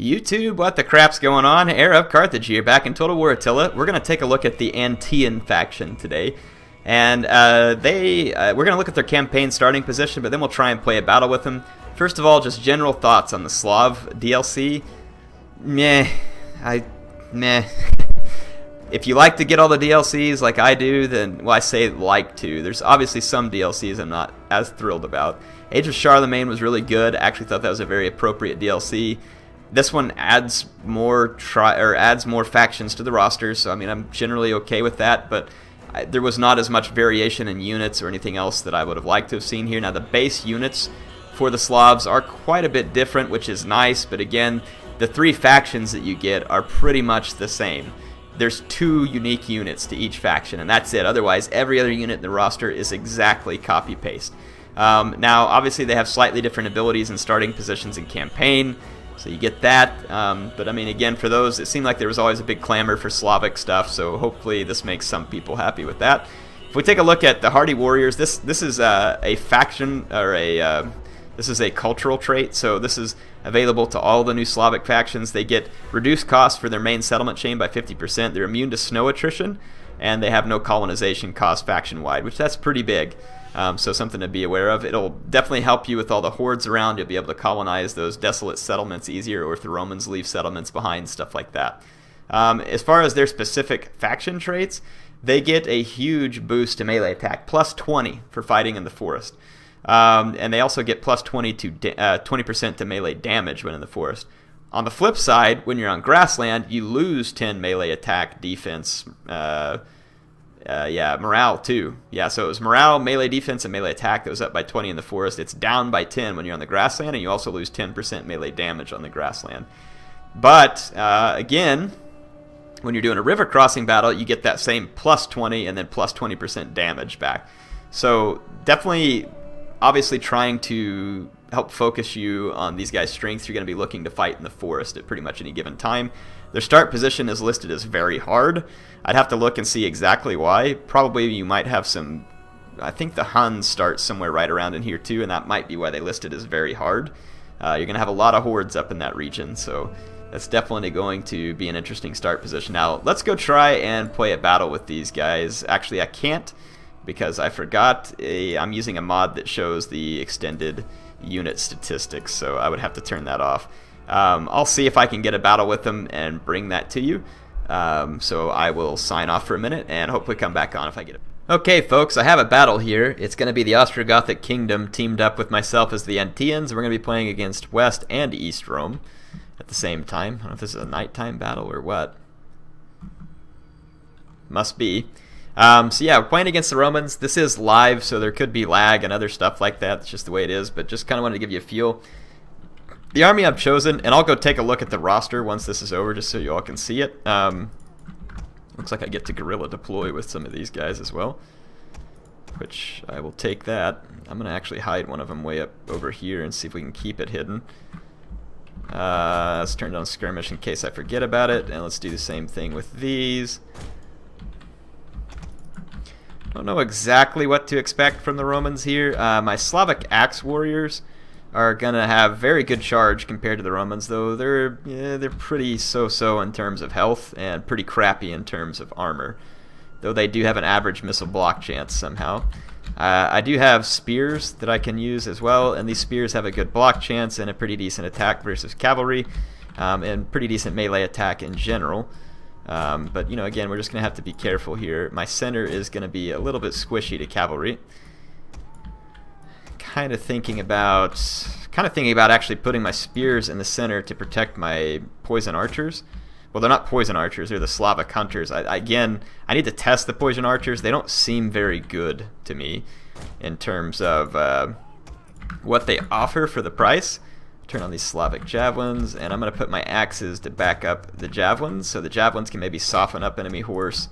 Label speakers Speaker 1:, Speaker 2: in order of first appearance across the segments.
Speaker 1: YouTube, what the crap's going on? HeirofCarthage here, back in Total War Attila. We're going to take a look at the Antean faction today. And we're going to look at their campaign starting position, but then we'll try and play a battle with them. First of all, just general thoughts on the Slav DLC. Meh. If you like to get all the DLCs like I do, then, well, I say like to. There's obviously some DLCs I'm not as thrilled about. Age of Charlemagne was really good. I actually thought that was a very appropriate DLC. This one adds more factions to the roster, so I mean I'm generally okay with that, but there was not as much variation in units or anything else that I would have liked to have seen here. Now the base units for the Slavs are quite a bit different, which is nice, but again, the three factions that you get are pretty much the same. There's 2 unique units to each faction, and that's it. Otherwise, every other unit in the roster is exactly copy-paste. Now, obviously, they have slightly different abilities and starting positions in campaign, so you get that. But, I mean, again, for those, it seemed like there was always a big clamor for Slavic stuff, so hopefully this makes some people happy with that. If we take a look at the Hardy Warriors, this is a faction, or this is a cultural trait, so this is available to all the new Slavic factions. They get reduced costs for their main settlement chain by 50%. They're immune to snow attrition, and they have no colonization cost faction-wide, which that's pretty big. So something to be aware of. It'll definitely help you with all the hordes around. You'll be able to colonize those desolate settlements easier, or if the Romans leave settlements behind, stuff like that. As far as their specific faction traits, they get a huge boost to melee attack, plus 20 for fighting in the forest. And they also get plus 20% to melee damage when in the forest. On the flip side, when you're on grassland, you lose 10 melee attack, defense, morale too. Yeah, so it was morale, melee defense, and melee attack that was up by 20 in the forest. It's down by 10 when you're on the grassland, and you also lose 10% melee damage on the grassland. But, again, when you're doing a river crossing battle, you get that same plus 20 and then plus 20% damage back. So, definitely, obviously trying to help focus you on these guys' strengths. You're going to be looking to fight in the forest at pretty much any given time. Their start position is listed as very hard. I'd have to look and see exactly why. Probably you might have some, I think the Huns start somewhere right around in here too, and that might be why they listed as very hard. You're going to have a lot of hordes up in that region, so that's definitely going to be an interesting start position. Now, let's go try and play a battle with these guys. Actually, I can't, because I forgot I'm using a mod that shows the extended unit statistics, so I would have to turn that off. I'll see if I can get a battle with them and bring that to you. So I will sign off for a minute and hopefully come back on if I get it. Okay, folks, I have a battle here. It's going to be the Ostrogothic Kingdom teamed up with myself as the Anteans. We're going to be playing against West and East Rome at the same time. I don't know if this is a nighttime battle or what. Must be. So yeah, we're playing against the Romans. This is live, so there could be lag and other stuff like that. It's just the way it is, but just kind of wanted to give you a feel. The army I've chosen, and I'll go take a look at the roster once this is over just so you all can see it. Looks like I get to guerrilla deploy with some of these guys as well, which I will take that. I'm going to actually hide one of them way up over here and see if we can keep it hidden. Let's turn down skirmish in case I forget about it, and let's do the same thing with these. Don't know exactly what to expect from the Romans here. My Slavic axe warriors are gonna have very good charge compared to the Romans, though they're pretty so-so in terms of health and pretty crappy in terms of armor, though they do have an average missile block chance somehow. I do have spears that I can use as well, and these spears have a good block chance and a pretty decent attack versus cavalry, and pretty decent melee attack in general. But you know, again, we're just gonna have to be careful here. My center is gonna be a little bit squishy to cavalry. Kind of thinking about actually putting my spears in the center to protect my poison archers. Well, they're not poison archers; they're the Slavic hunters. Again, I need to test the poison archers. They don't seem very good to me in terms of what they offer for the price. Turn on these Slavic javelins, and I'm going to put my axes to back up the javelins, so the javelins can maybe soften up enemy horse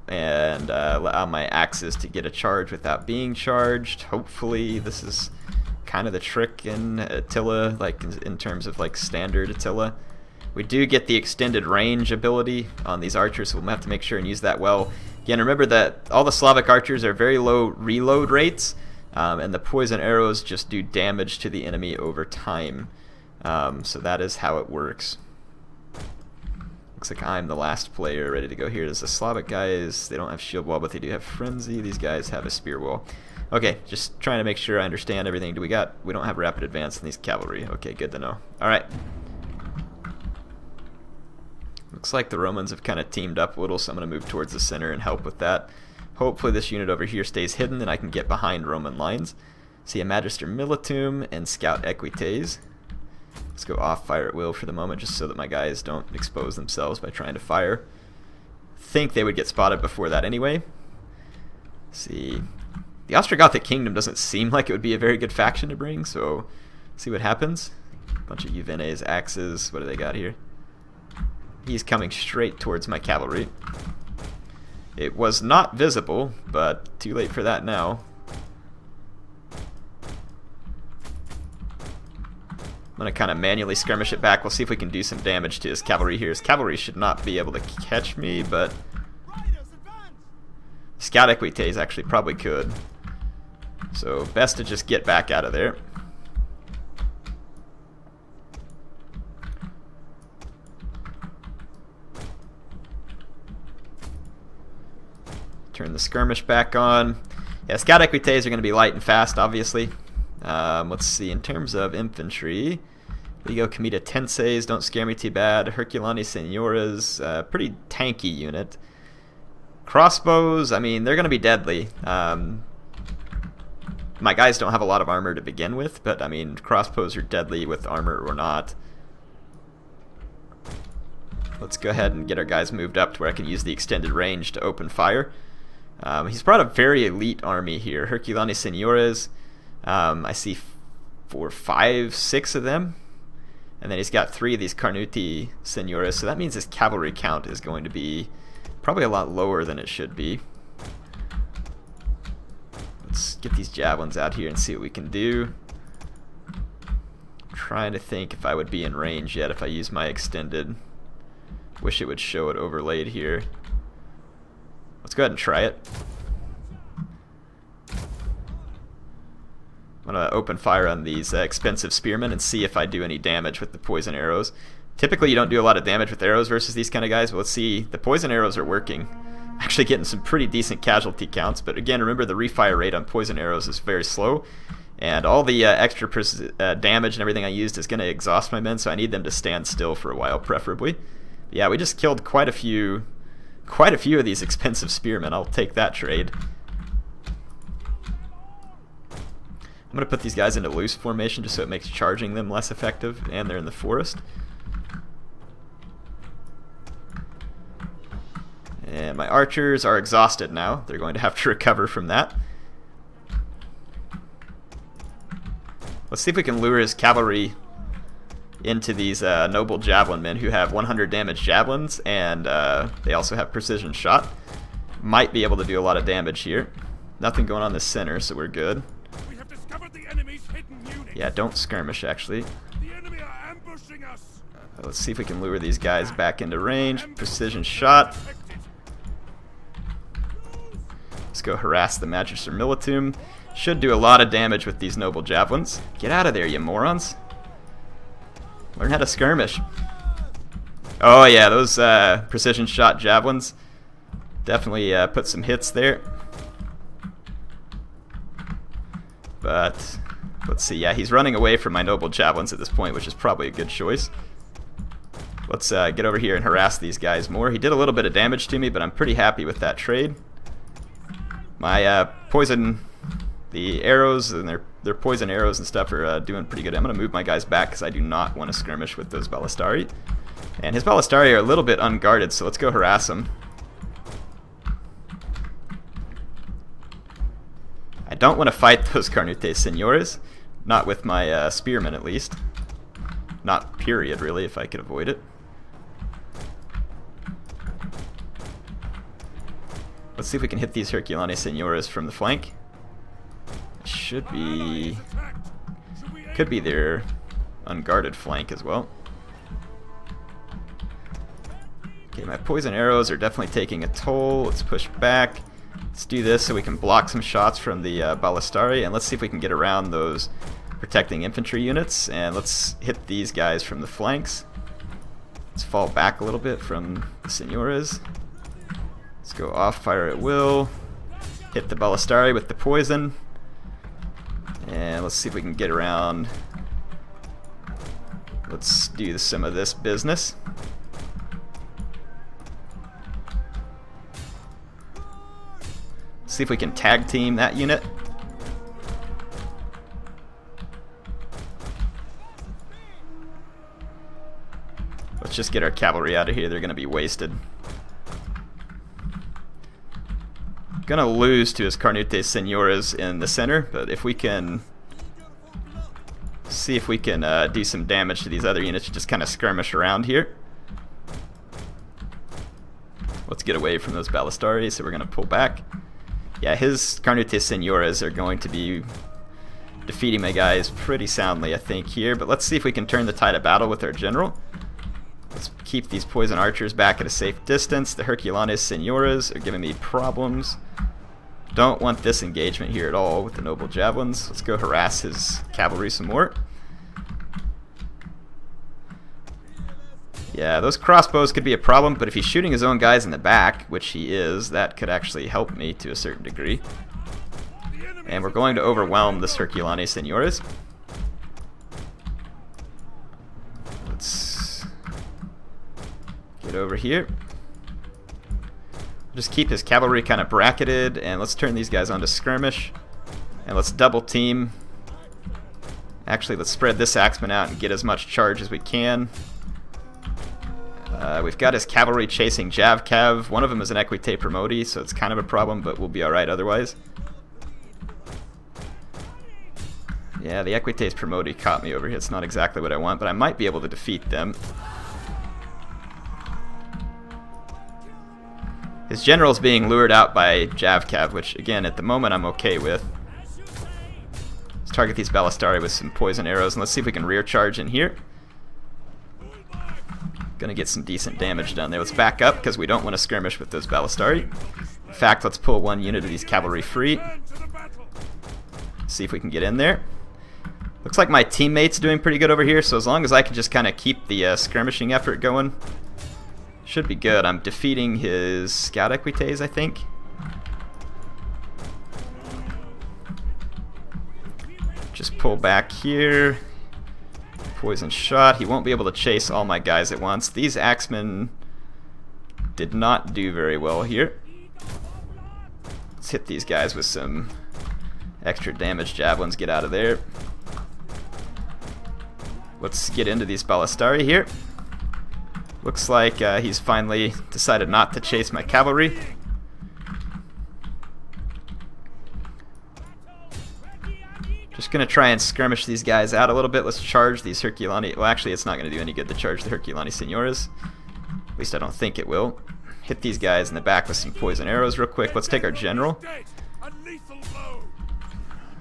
Speaker 1: and allow my axes to get a charge without being charged. Hopefully this is kind of the trick in Attila, like in terms of like standard Attila. We do get the extended range ability on these archers, so we'll have to make sure and use that well. Again, remember that all the Slavic archers are very low reload rates, and the poison arrows just do damage to the enemy over time. So that is how it works. Looks like I'm the last player ready to go here. There's the Slavic guys. They don't have shield wall, but they do have frenzy. These guys have a spear wall. Okay, just trying to make sure I understand everything. We don't have rapid advance in these cavalry. Okay, good to know. Alright. Looks like the Romans have kind of teamed up a little, so I'm going to move towards the center and help with that. Hopefully this unit over here stays hidden and I can get behind Roman lines. See a Magister Militum and Scout Equites. Let's go off fire at will for the moment, just so that my guys don't expose themselves by trying to fire. Think they would get spotted before that anyway. See, the Ostrogothic Kingdom doesn't seem like it would be a very good faction to bring, so see what happens. Bunch of Juvenes, axes. What do they got here? He's coming straight towards my cavalry. It was not visible, but too late for that now. I'm going to kind of manually skirmish it back. We'll see if we can do some damage to his cavalry here. His cavalry should not be able to catch me, but Scout Equites actually probably could. So best to just get back out of there. Turn the skirmish back on. Yeah, Scout Equites are going to be light and fast, obviously. Let's see, in terms of infantry, Ligo Comita Tenses don't scare me too bad. Herculani Senoras, pretty tanky unit. Crossbows, I mean, they're going to be deadly. My guys don't have a lot of armor to begin with, but I mean, crossbows are deadly with armor or not. Let's go ahead and get our guys moved up to where I can use the extended range to open fire. He's brought a very elite army here. Herculani Senoras. I see 4, 5, 6 of them. And then he's got 3 of these Carnuti Senoras. So that means his cavalry count is going to be probably a lot lower than it should be. Let's get these javelins out here and see what we can do. I'm trying to think if I would be in range yet if I use my extended. Wish it would show it overlaid here. Let's go ahead and try it. I'm going to open fire on these expensive spearmen and see if I do any damage with the poison arrows. Typically you don't do a lot of damage with arrows versus these kind of guys, but let's see. The poison arrows are working. Actually getting some pretty decent casualty counts, but again, remember the refire rate on poison arrows is very slow, and all the extra damage and everything I used is going to exhaust my men, so I need them to stand still for a while, preferably. Yeah, we just killed quite a few of these expensive spearmen. I'll take that trade. I'm going to put these guys into loose formation just so it makes charging them less effective, and they're in the forest. And my archers are exhausted now. They're going to have to recover from that. Let's see if we can lure his cavalry into these noble javelin men who have 100 damage javelins, and they also have precision shot. Might be able to do a lot of damage here. Nothing going on in the center, so we're good. Yeah, don't skirmish, actually.
Speaker 2: The enemy are ambushing us.
Speaker 1: Let's see if we can lure these guys back into range. Precision shot. Let's go harass the Magister Militum. Should do a lot of damage with these noble javelins. Get out of there, you morons. Learn how to skirmish. Oh yeah, those precision shot javelins definitely put some hits there. But let's see, yeah, he's running away from my noble javelins at this point, which is probably a good choice. Let's get over here and harass these guys more. He did a little bit of damage to me, but I'm pretty happy with that trade. My poison, the arrows, and their poison arrows and stuff are doing pretty good. I'm going to move my guys back because I do not want to skirmish with those Ballistari. And his Ballistari are a little bit unguarded, so let's go harass them. I don't want to fight those Carnute Senoras. Not with my spearmen, at least. Not period, really, if I could avoid it. Let's see if we can hit these Herculani Senoras from the flank. Should be... could be their unguarded flank as well. Okay, my poison arrows are definitely taking a toll. Let's push back. Let's do this so we can block some shots from the Ballistari, and let's see if we can get around those protecting infantry units. And let's hit these guys from the flanks. Let's fall back a little bit from the Signoras. Let's go off fire at will. Hit the Ballistari with the poison. And let's see if we can get around. Let's do some of this business. See if we can tag team that unit. Let's just get our cavalry out of here. They're going to be wasted. Gonna lose to his Carnute Signoras in the center, but if we can see if we can do some damage to these other units, just kind of skirmish around here. Let's get away from those Ballistari, so we're gonna pull back. Yeah, his Carnute Signoras are going to be defeating my guys pretty soundly, I think, here, but let's see if we can turn the tide of battle with our general. Let's keep these poison archers back at a safe distance. The Herculanes Signoras are giving me problems. Don't want this engagement here at all with the noble javelins. Let's go harass his cavalry some more. Yeah, those crossbows could be a problem, but if he's shooting his own guys in the back, which he is, that could actually help me to a certain degree. And we're going to overwhelm this Herculanes Signoras. Let's get over here. Just keep his cavalry kind of bracketed, and let's turn these guys onto skirmish. And let's double team. Actually, let's spread this axeman out and get as much charge as we can. We've got his cavalry chasing Javcav. One of them is an Equite Promoti, so it's kind of a problem, but we'll be alright otherwise. Yeah, the Equites Promoti caught me over here. It's not exactly what I want, but I might be able to defeat them. His general's being lured out by Javcav, which, again, at the moment I'm okay with. Let's target these Ballistari with some poison arrows, and let's see if we can rear charge in here. Gonna get some decent damage done there. Let's back up, because we don't want to skirmish with those Ballistari. In fact, let's pull one unit of these cavalry free. See if we can get in there. Looks like my teammate's doing pretty good over here, so as long as I can just kind of keep the skirmishing effort going, should be good. I'm defeating his scout equites, I think. Just pull back here. Poison shot. He won't be able to chase all my guys at once. These axemen did not do very well here. Let's hit these guys with some extra damage javelins. Get out of there. Let's get into these Ballistari here. Looks like he's finally decided not to chase my cavalry. Just going to try and skirmish these guys out a little bit. Let's charge these Herculanes. Well, actually, it's not going to do any good to charge the Herculanes Signoras. At least I don't think it will. Hit these guys in the back with some poison arrows real quick. Let's take our general.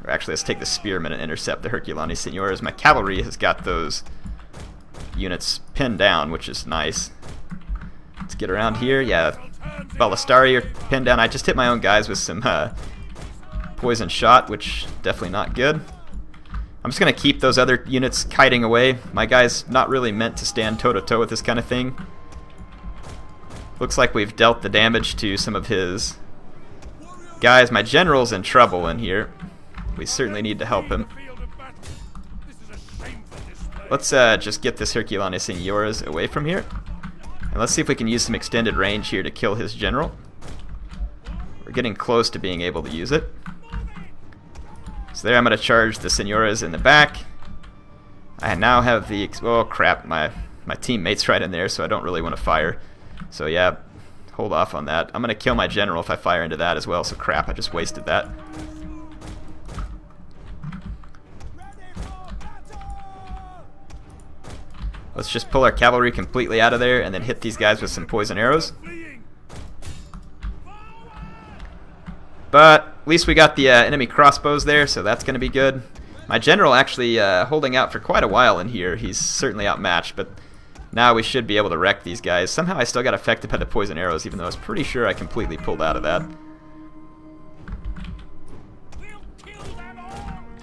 Speaker 1: Or actually, let's take the spearmen and intercept the Herculanes Signoras. My cavalry has got those units pinned down, which is nice. Let's get around here. Yeah, Ballistari are pinned down. I just hit my own guys with some poison shot, which definitely not good. I'm just going to keep those other units kiting away. My guy's not really meant to stand toe-to-toe with this kind of thing. Looks like we've dealt the damage to some of his guys. My general's in trouble in here. We certainly need to help him. Let's just get this Herculanes Signoras away from here. And let's see if we can use some extended range here to kill his general. We're getting close to being able to use it. So there I'm going to charge the Signoras in the back. I now have the... Oh crap, my teammate's right in there, so I don't really want to fire. So yeah, hold off on that. I'm going to kill my general if I fire into that as well, so crap, I just wasted that. Let's just pull our cavalry completely out of there and then hit these guys with some poison arrows. But at least we got the enemy crossbows there, so that's going to be good. My general actually holding out for quite a while in here. He's certainly outmatched, but now we should be able to wreck these guys. Somehow I still got affected by the poison arrows, even though I was pretty sure I completely pulled out of that.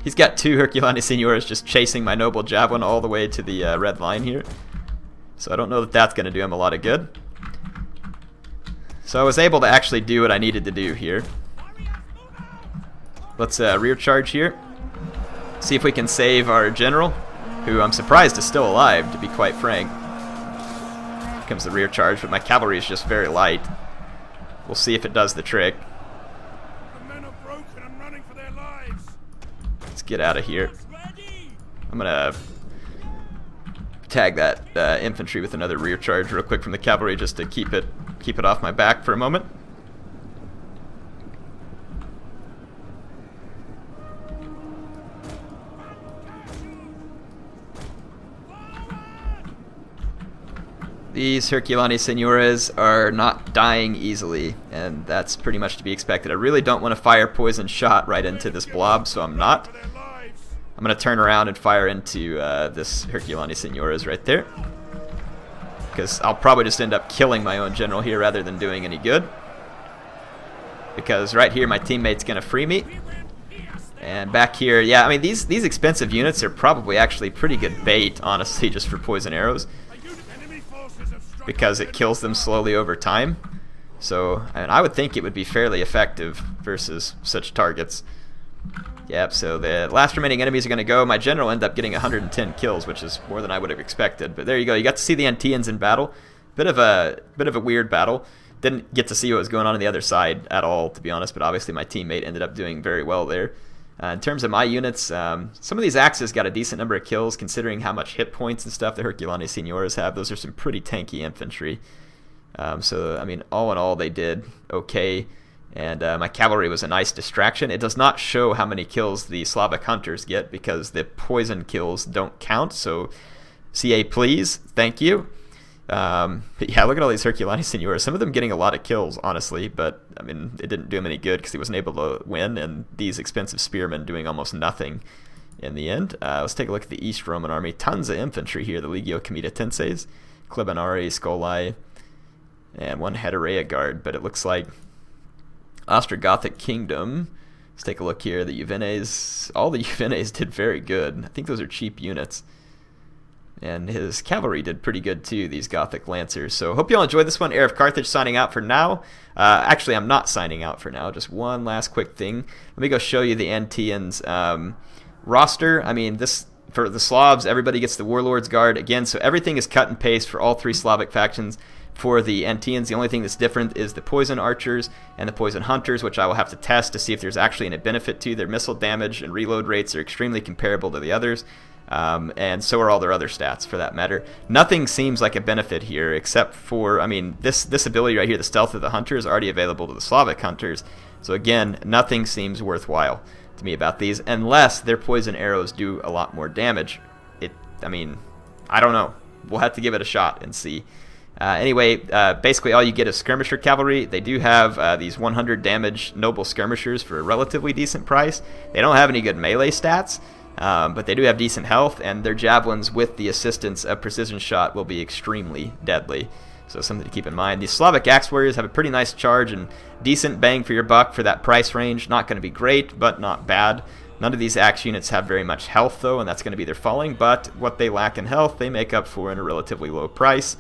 Speaker 1: He's got 2 Herculani Seniores just chasing my Noble Javelin all the way to the red line here. So I don't know that that's going to do him a lot of good. So I was able to actually do what I needed to do here. Let's rear charge here. See if we can save our general, who I'm surprised is still alive, to be quite frank. Here comes the rear charge, but my cavalry is just very light. We'll see if it does the trick.
Speaker 2: The men are broken and running for their lives.
Speaker 1: Let's get out of here. I'm gonna tag that infantry with another rear charge real quick from the cavalry just to keep it off my back for a moment. These Herculani Seniores are not dying easily, and that's pretty much to be expected. I really don't want to fire poison shot right into this blob, so I'm not. I'm going to turn around and fire into this Herculani Seniores right there, because I'll probably just end up killing my own general here rather than doing any good. Because right here my teammate's going to free me. And back here, yeah, I mean these expensive units are probably actually pretty good bait, honestly, just for poison arrows, because it kills them slowly over time. So I would think it would be fairly effective versus such targets. Yep, so the last remaining enemies are going to go. My general ended up getting 110 kills, which is more than I would have expected. But there you go. You got to see the Anteans in battle. Bit of a weird battle. Didn't get to see what was going on the other side at all, to be honest. But obviously my teammate ended up doing very well there. In terms of my units, some of these axes got a decent number of kills, considering how much hit points and stuff the Herculani Seniores have. Those are some pretty tanky infantry. So, I mean, all in all, they did okay. And my cavalry was a nice distraction. It does not show how many kills the Slavic hunters get, because the poison kills don't count. So, CA, please. Thank you. But yeah, look at all these Herculani Seniores. Some of them getting a lot of kills, honestly, but I mean, it didn't do him any good because he wasn't able to win, and these expensive spearmen doing almost nothing in the end. Let's take a look at the East Roman army. Tons of infantry here, the Legio Comitatenses, Clibonari, Scoli, and 1 Hetaerea Guard, but it looks like Ostrogothic Kingdom. Let's take a look here. The Juvenes, all the Juvenes did very good. I think those are cheap units. And his cavalry did pretty good too, these Gothic Lancers. So hope you all enjoyed this one. HeirofCarthage signing out for now. Actually, I'm not signing out for now. Just one last quick thing. Let me go show you the Anteans roster. I mean, this for the Slavs, everybody gets the Warlord's Guard again. So everything is cut and paste for all 3 Slavic factions. For the Anteans, the only thing that's different is the Poison Archers and the Poison Hunters, which I will have to test to see if there's actually any benefit to. Their missile damage and reload rates are extremely comparable to the others. And so are all their other stats, for that matter. Nothing seems like a benefit here, except for, I mean, this ability right here, the Stealth of the Hunter, is already available to the Slavic Hunters. So again, nothing seems worthwhile to me about these, unless their poison arrows do a lot more damage. I mean, I don't know. We'll have to give it a shot and see. Anyway, basically all you get is skirmisher cavalry. They do have these 100 damage noble skirmishers for a relatively decent price. They don't have any good melee stats. But they do have decent health, and their javelins with the assistance of precision shot will be extremely deadly. So something to keep in mind. These Slavic Axe Warriors have a pretty nice charge and decent bang for your buck for that price range. Not going to be great, but not bad. None of these axe units have very much health, though, and that's going to be their falling. But what they lack in health, they make up for in a relatively low price.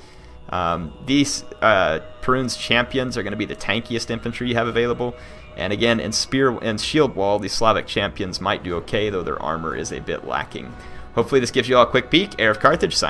Speaker 1: These Perun's Champions are going to be the tankiest infantry you have available. And again, in Spear and Shield Wall, these Slavic Champions might do okay, though their armor is a bit lacking. Hopefully this gives you all a quick peek. HeirofCarthage signing.